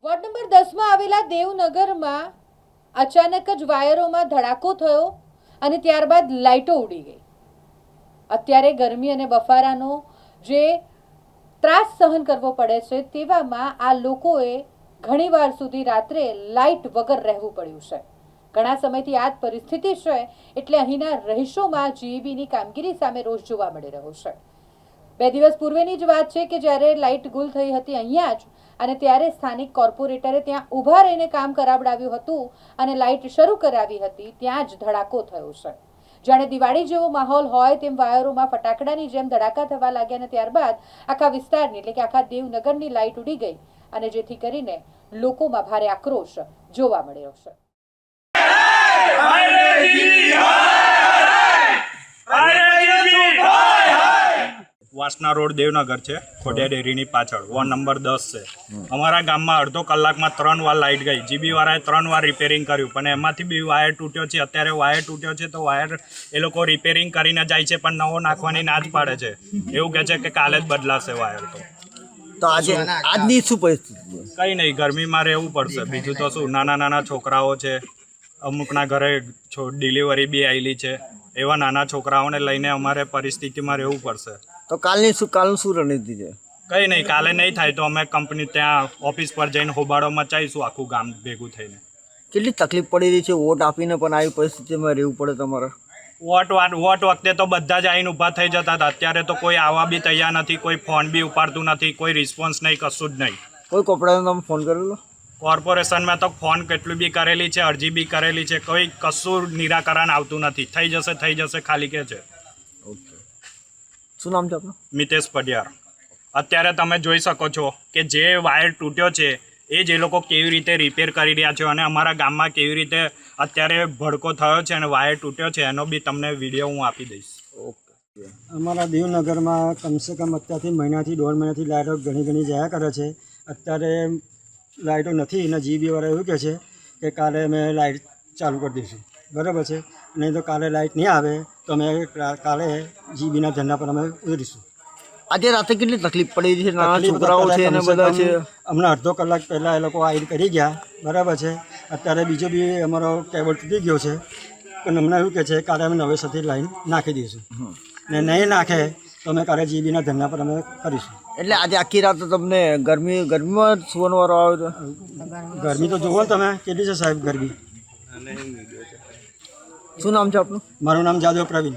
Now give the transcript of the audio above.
Ward number 10 માં આવેલા દેવનગરમાં અચાનક જ વાયરોમાં ધડાકો થયો અને ત્યારબાદ લાઇટો ઉડી ગઈ. અત્યારે ગરમી અને બફારાનો જે ત્રાસ સહન કરવો પડે છે તેવામાં આ લોકોએ ઘણીવાર સુધી રાત્રે લાઇટ વગર રહેવું પડ્યું છે. ઘણા સમયથી આ જ પરિસ્થિતિ છે એટલે અહીંના રહીશોમાં જીઈબીની કામગીરી સામે રોષ જોવા મળી રહ્યો છે. 2 દિવસ પૂર્વેની જ વાત છે કે જ્યારે લાઇટ ગુલ થઈ હતી અહીંયા જ, અને ત્યારે સ્થાનિક કોર્પોરેટરે ત્યાં ઊભા રહીને કામ કરાવડાવ્યું હતું અને લાઇટ શરૂ કરાવી હતી. ત્યાં જ ધડાકો થયો છે. જાણે દિવાળી જેવો માહોલ હોય તેમ વાયરોમાં ફટાકડાની જેમ ધડાકા થવા લાગ્યા અને ત્યારબાદ આખા વિસ્તારની એટલે કે આખા દેવનગરની લાઇટ ઉડી ગઈ અને જેથી કરીને લોકોમાં ભારે આક્રોશ જોવા મળ્યો છે. વાસના રોડ દેવનગર છે, ખોડિયા ડેરીની પાછળ વોર્ડ નંબર 10 છે. અમારા ગામમાં અડધો કલાકમાં 3 વાર લાઇટ ગઈ. જીબી વાળાએ 3 વાર રિપેરિંગ કર્યું, પણ એમાંથી બી વાયર તૂટ્યો છે. અત્યારે વાયર તૂટ્યો છે તો વાયર એ લોકો રિપેરિંગ કરીને જાય છે, પણ નવો નાખવાની ના જ પાડે છે. એવું કહે છે કે કાલે જ બદલાશે વાયર. તો આજની શું પરિસ્થિતિ? કંઈ નહીં, ગરમીમાં રહેવું પડશે. બીજું તો શું, નાના નાના છોકરાઓ છે, અમુકના ઘરે ડિલિવરી બી આવેલી છે. એવા નાના છોકરાઓને લઈને અમારે પરિસ્થિતિમાં રહેવું પડશે. તો કાલનું શું રણનીતિ છે? કંઈ નહીં, કાલે નહીં થાય તો અમે કંપની ત્યાં ઓફિસ પર જઈને હોબાળો મચાવીશું આખું ગામ ભેગું થઈને. કેટલી તકલીફ પડી રહી છે વોટ આપીને, પણ આવી પરિસ્થિતિમાં રહેવું પડે તમારે? વોટ વખતે તો બધા જ આવીને ઊભા થઈ જતા હતા. અત્યારે તો કોઈ આવવા બી તૈયાર નથી, કોઈ ફોન બી ઉપાડતું નથી, કોઈ રિસ્પોન્સ નહીં, કશું જ નહીં. કોઈ કોપડાનો તમે ફોન કરેલો? કોર્પોરેશનમાં તો ફોન કેટલું બી કરેલી છે, અરજી બી કરેલી છે, કોઈ કશું નિરાકરણ આવતું નથી. થઈ જશે ખાલી કે છે. ઓકે, શું નામ છે આપનું? મિતેશ પડિયાર. અત્યારે તમે જોઈ શકો છો કે જે વાયર તૂટ્યો છે એ જ એ લોકો કેવી રીતે રિપેર કરી રહ્યા છે, અને અમારા ગામમાં કેવી રીતે અત્યારે ભડકો થયો છે અને વાયર તૂટ્યો છે એનો બી તમને વિડીયો હું આપી દઈશ. ઓકે. અમારા દેવનગરમાં કમસે કમ અત્યારથી મહિનાથી 1.5 મહિનાથી લાઇટો ઘણી જયા કરે છે. અત્યારે લાઇટો નથી અને જીબીવાળા એવું કહે છે કે કાલે અમે લાઇટ ચાલુ કરી દઈશું. બરાબર છે, નહીં તો કાલે લાઇટ નહીં આવે તો અમે કાલે જીબીના ધંધા પર અમે ઉતરીશું. આજે રાતે કેટલી તકલીફ પડી રહી છે? નાના છોકરાઓ છે અને બધા છે. હમણાં અડધો કલાક પહેલાં એ લોકો આઈડ કરી ગયા. બરાબર છે, અત્યારે બીજો બી અમારો કેબલ તૂટી ગયો છે, પણ હમણાં એવું કહે છે કાલે અમે નવેસરથી લાઈન નાખી દઈશું, ને નહીં નાખે તો અમે કાલે જીબીના ધંધા પર અમે કરીશું. એટલે આજે આખી રાત તમને ગરમીમાં સુવાનો વારો આવ્યો હતો? ગરમી તો જુઓ તમે કેટલી છે સાહેબ, ગરમી. શું નામ છે આપનું? મારું નામ જાદવ પ્રવીણ.